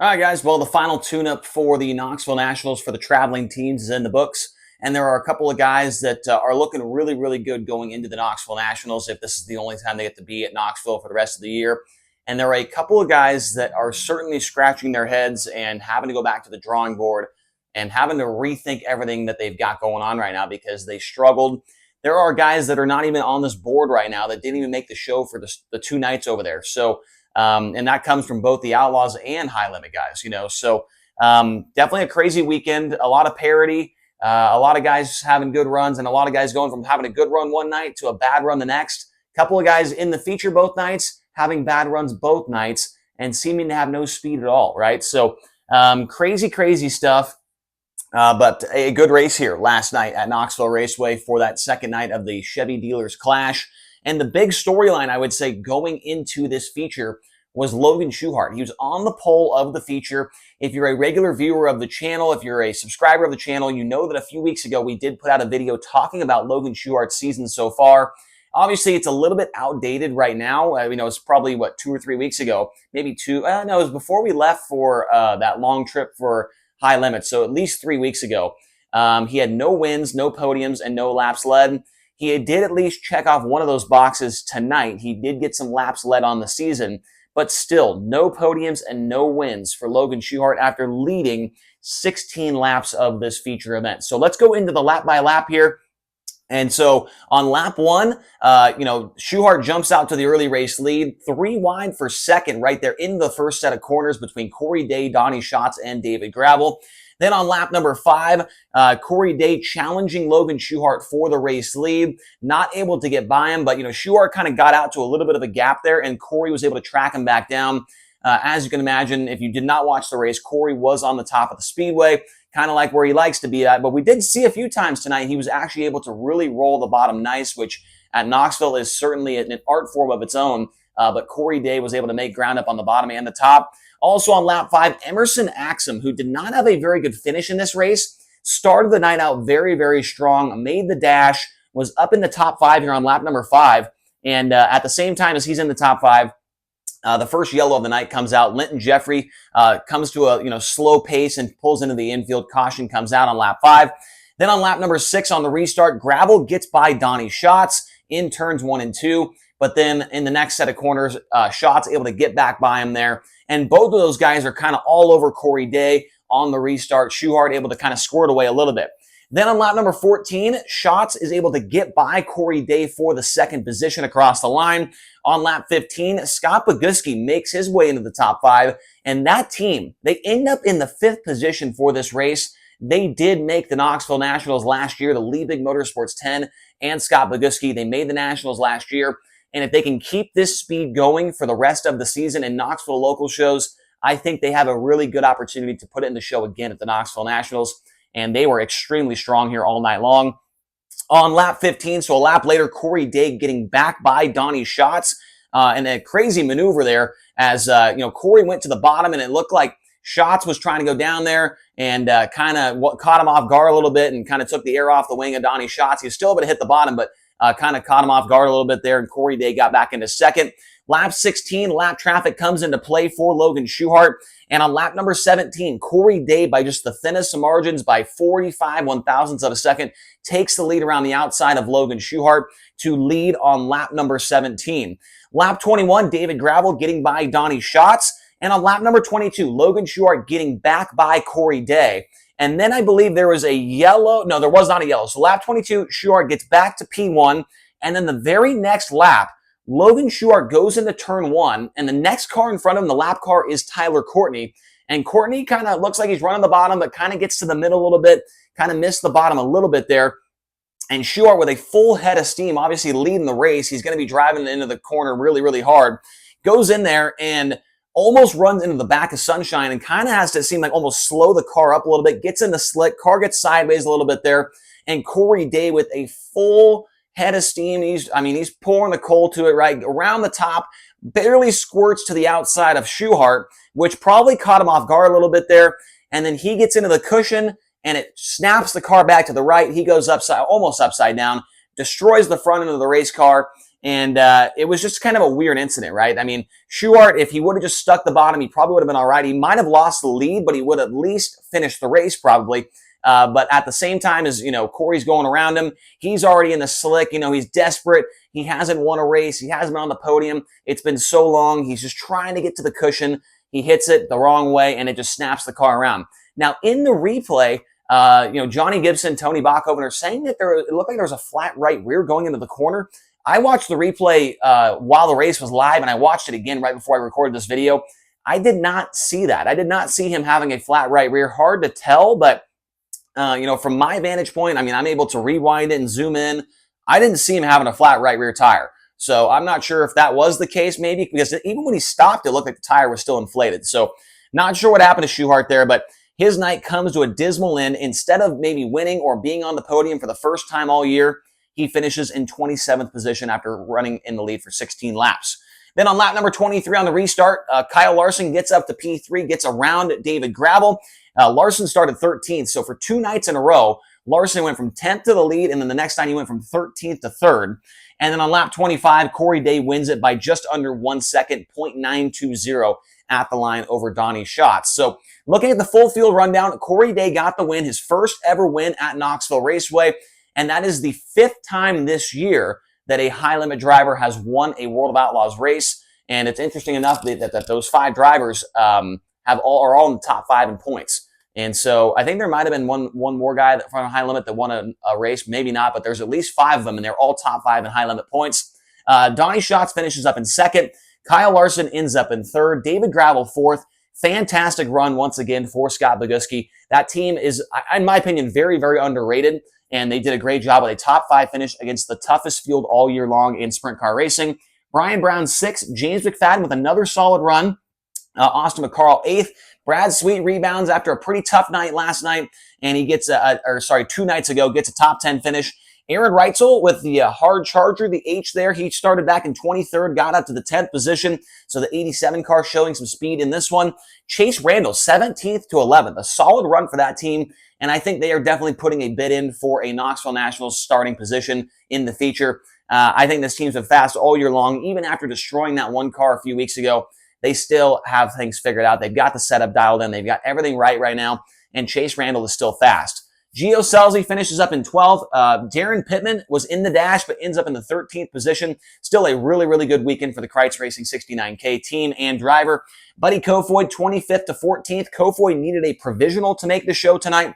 All right, guys. Well, the final tune-up for the Knoxville Nationals for the traveling teams is in the books. And there are a couple of guys that are looking really, really good going into the Knoxville Nationals if this is the only time they get to be at Knoxville for the rest of the year. And there are a couple of guys that are certainly scratching their heads and having to go back to the drawing board and having to rethink everything that they've got going on right now because they struggled. There are guys that are not even on this board right now that didn't even make the show for the two nights over there. So, and that comes from both the Outlaws and High Limit guys, So definitely a crazy weekend, a lot of parity, a lot of guys having good runs, and a lot of guys going from having a good run one night to a bad run the next. A couple of guys in the feature both nights, having bad runs both nights, and seeming to have no speed at all, right? So crazy, crazy stuff. But a good race here last night at Knoxville Raceway for that second night of the Chevy Dealers Clash. And the big storyline, I would say, going into this feature was Logan Schuchart. He was on the pole of the feature. If you're a regular viewer of the channel, if you're a subscriber of the channel, you know that a few weeks ago we did put out a video talking about Logan Schuchart's season so far. Obviously, it's a little bit outdated right now. It's probably, 2 or 3 weeks ago, maybe two. No, it was before we left for that long trip for High Limit, so at least 3 weeks ago. He had no wins, no podiums, and no laps led. He did at least check off one of those boxes tonight. He did get some laps led on the season, but still no podiums and no wins for Logan Schuchart after leading 16 laps of this feature event. So let's go into the lap by lap here. And so on lap one, Schuchart jumps out to the early race lead, 3 wide for second right there in the first set of corners between Corey Day, Donnie Schatz, and David Gravel. Then on lap number 5, Corey Day challenging Logan Schuchart for the race lead. Not able to get by him, but, Schuchart kind of got out to a little bit of a gap there, and Corey was able to track him back down. As you can imagine, if you did not watch the race, Corey was on the top of the speedway, kind of like where he likes to be at. But we did see a few times tonight he was actually able to really roll the bottom nice, which at Knoxville is certainly an art form of its own. But Corey Day was able to make ground up on the bottom and the top. Also on lap 5, Emerson Axum, who did not have a very good finish in this race, started the night out very, very strong, made the dash, was up in the top 5 here on lap number 5. And at the same time as he's in the top 5, the first yellow of the night comes out. Linton Jeffrey comes to a slow pace and pulls into the infield. Caution comes out on lap 5. Then on lap number 6 on the restart, Gravel gets by Donnie Schatz in turns 1 and 2. But then in the next set of corners, Schatz able to get back by him there. And both of those guys are kind of all over Corey Day on the restart. Schuchart able to kind of squirt away a little bit. Then on lap number 14, Schatz is able to get by Corey Day for the second position across the line. On lap 15, Scott Boguski makes his way into the top 5. And that team, they end up in the 5th position for this race. They did make the Knoxville Nationals last year, the Lee Big Motorsports 10 and Scott Boguski. They made the Nationals last year. And if they can keep this speed going for the rest of the season in Knoxville local shows, I think they have a really good opportunity to put it in the show again at the Knoxville Nationals. And they were extremely strong here all night long. On lap 15, so a lap later, Corey Day getting back by Donnie Schatz. And a crazy maneuver there as, Corey went to the bottom and it looked like Schatz was trying to go down there and kind of caught him off guard a little bit and kind of took the air off the wing of Donnie Schatz. He was still able to hit the bottom, but kind of caught him off guard a little bit there, and Corey Day got back into second. Lap 16, lap traffic comes into play for Logan Schuchart. And on lap number 17, Corey Day, by just the thinnest of margins, by 45 one-thousandths of a second, takes the lead around the outside of Logan Schuchart to lead on lap number 17. Lap 21, David Gravel getting by Donnie Schatz. And on lap number 22, Logan Schuchart getting back by Corey Day. And then I believe there was a yellow. No, there was not a yellow. So lap 22, Schuchart gets back to P1. And then the very next lap, Logan Schuchart goes into turn 1. And the next car in front of him, the lap car, is Tyler Courtney. And Courtney kind of looks like he's running the bottom, but kind of gets to the middle a little bit. Kind of missed the bottom a little bit there. And Schuchart with a full head of steam, obviously leading the race. He's going to be driving into the corner really, really hard. Goes in there and almost runs into the back of Sunshine and kind of has to seem like almost slow the car up a little bit, gets in the slick, car gets sideways a little bit there, and Corey Day with a full head of steam. He's pouring the coal to it right around the top, barely squirts to the outside of Schuchart, which probably caught him off guard a little bit there, and then he gets into the cushion and it snaps the car back to the right. He goes almost upside down, destroys the front end of the race car, And it was just kind of a weird incident, right? I mean, Schuhart, if he would have just stuck the bottom, he probably would have been all right. He might have lost the lead, but he would at least finish the race probably. But at the same time as, Corey's going around him, he's already in the slick. He's desperate. He hasn't won a race. He hasn't been on the podium. It's been so long. He's just trying to get to the cushion. He hits it the wrong way, and it just snaps the car around. Now, in the replay, Johnny Gibson, Tony Bachhoven are saying that it looked like there was a flat right rear going into the corner. I watched the replay while the race was live, and I watched it again right before I recorded this video. I did not see that. I did not see him having a flat right rear. Hard to tell, but from my vantage point, I mean, I'm able to rewind it and zoom in. I didn't see him having a flat right rear tire. So I'm not sure if that was the case, maybe, because even when he stopped, it looked like the tire was still inflated. So not sure what happened to Schuhart there, but his night comes to a dismal end. Instead of maybe winning or being on the podium for the first time all year, he finishes in 27th position after running in the lead for 16 laps. Then on lap number 23 on the restart, Kyle Larson gets up to P3, gets around David Gravel. Larson started 13th, so for 2 nights in a row, Larson went from 10th to the lead, and then the next night he went from 13th to 3rd. And then on lap 25, Corey Day wins it by just under 1 second, 0.920 at the line over Donnie Schatz. So looking at the full field rundown, Corey Day got the win, his first ever win at Knoxville Raceway, and that is the 5th time this year that a high-limit driver has won a World of Outlaws race. And it's interesting enough that those 5 drivers are all in the top 5 in points. And so I think there might have been one more guy from high limit that won a race, maybe not, but there's at least 5 of them, and they're all top 5 in high limit points. Donnie Schatz finishes up in 2nd. Kyle Larson ends up in 3rd. David Gravel 4th. Fantastic run once again for Scott Boguski. That team is, in my opinion, very, very underrated, and they did a great job with a top 5 finish against the toughest field all year long in sprint car racing. Brian Brown 6th. James McFadden with another solid run. Austin McCarl 8th. Brad Sweet rebounds after a pretty tough night last night, and he gets 2 nights ago, gets a top 10 finish. Aaron Reitzel with the hard charger, the H there. He started back in 23rd, got up to the 10th position. So the 87 car showing some speed in this one. Chase Randall, 17th to 11th. A solid run for that team, and I think they are definitely putting a bid in for a Knoxville Nationals starting position in the feature. I think this team's been fast all year long, even after destroying that one car a few weeks ago. They still have things figured out. They've got the setup dialed in. They've got everything right now. And Chase Randall is still fast. Gio Scelzi finishes up in 12th. Darren Pittman was in the dash, but ends up in the 13th position. Still a really, really good weekend for the Kreitz Racing 69K team and driver. Buddy Kofoid, 25th to 14th. Kofoid needed a provisional to make the show tonight.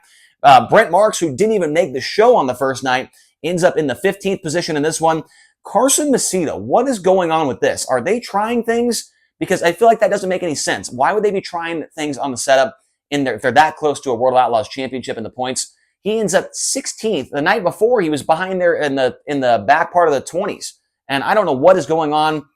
Brent Marks, who didn't even make the show on the first night, ends up in the 15th position in this one. Carson Macedo, what is going on with this? Are they trying things? Because I feel like that doesn't make any sense. Why would they be trying things on the setup if they're that close to a World of Outlaws championship in the points? He ends up 16th. The night before, he was behind there in the back part of the 20s. And I don't know what is going on.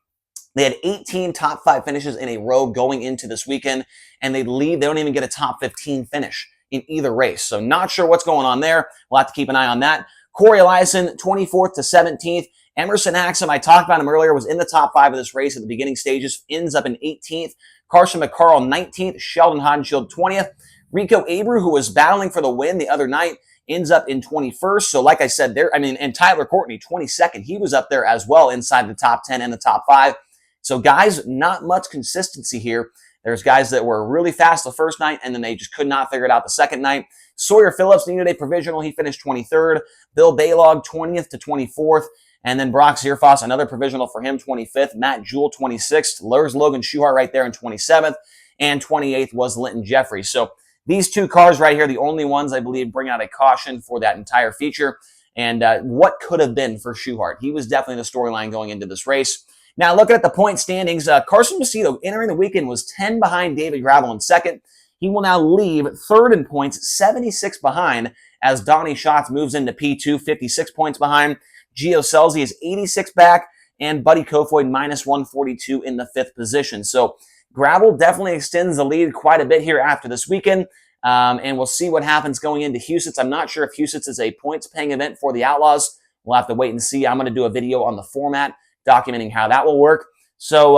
They had 18 top 5 finishes in a row going into this weekend, and they don't even get a top 15 finish in either race. So not sure what's going on there. We'll have to keep an eye on that. Corey Eliason, 24th to 17th. Emerson Axum, I talked about him earlier, was in the top 5 of this race at the beginning stages, ends up in 18th. Carson McCarl, 19th. Sheldon Hodenshield, 20th. Rico Abreu, who was battling for the win the other night, ends up in 21st. So like I said, and Tyler Courtney, 22nd. He was up there as well inside the top 10 and the top 5. So guys, not much consistency here. There's guys that were really fast the first night, and then they just could not figure it out the second night. Sawyer Phillips needed a provisional. He finished 23rd. Bill Baylog, 20th to 24th. And then Brock Zierfoss, another provisional for him, 25th. Matt Jewell, 26th. There's Logan Schuhart right there in 27th. And 28th was Linton Jeffries. So these 2 cars right here, the only ones I believe bring out a caution for that entire feature. And what could have been for Schuhart? He was definitely the storyline going into this race. Now, looking at the point standings, Carson Macedo entering the weekend was 10 behind David Gravel in 2nd. He will now leave 3rd in points, 76 behind, as Donnie Schatz moves into P2, 56 points behind. Gio Scelzi is 86 back, and Buddy Kofoid minus 142 in the 5th position. So Gravel definitely extends the lead quite a bit here after this weekend, and we'll see what happens going into Huset's. I'm not sure if Huset's is a points-paying event for the Outlaws. We'll have to wait and see. I'm going to do a video on the format documenting how that will work. So,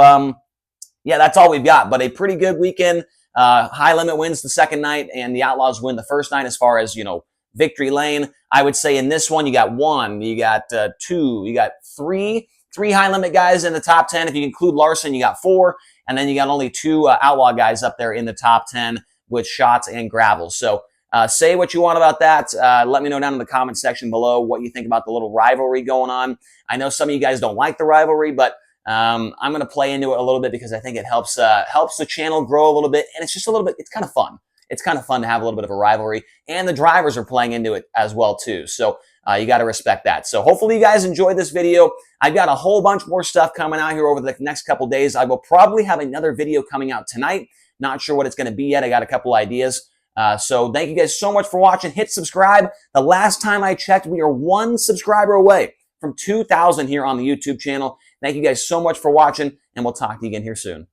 yeah, that's all we've got, but a pretty good weekend. High Limit wins the second night, and the Outlaws win the first night as far as, victory lane. I would say in this one, you got 1, you got 2, you got 3 3 high limit guys in the top 10. If you include Larson, you got 4. And then you got only 2 Outlaw guys up there in the top 10 with shots and gravel. So say what you want about that. Let me know down in the comment section below what you think about the little rivalry going on. I know some of you guys don't like the rivalry, but I'm going to play into it a little bit because I think it helps the channel grow a little bit. And it's just a little bit, it's kind of fun. It's kind of fun to have a little bit of a rivalry. And the drivers are playing into it as well, too. So you got to respect that. So hopefully you guys enjoyed this video. I've got a whole bunch more stuff coming out here over the next couple days. I will probably have another video coming out tonight. Not sure what it's going to be yet. I got a couple ideas. So thank you guys so much for watching. Hit subscribe. The last time I checked, we are 1 subscriber away from 2,000 here on the YouTube channel. Thank you guys so much for watching, and we'll talk to you again here soon.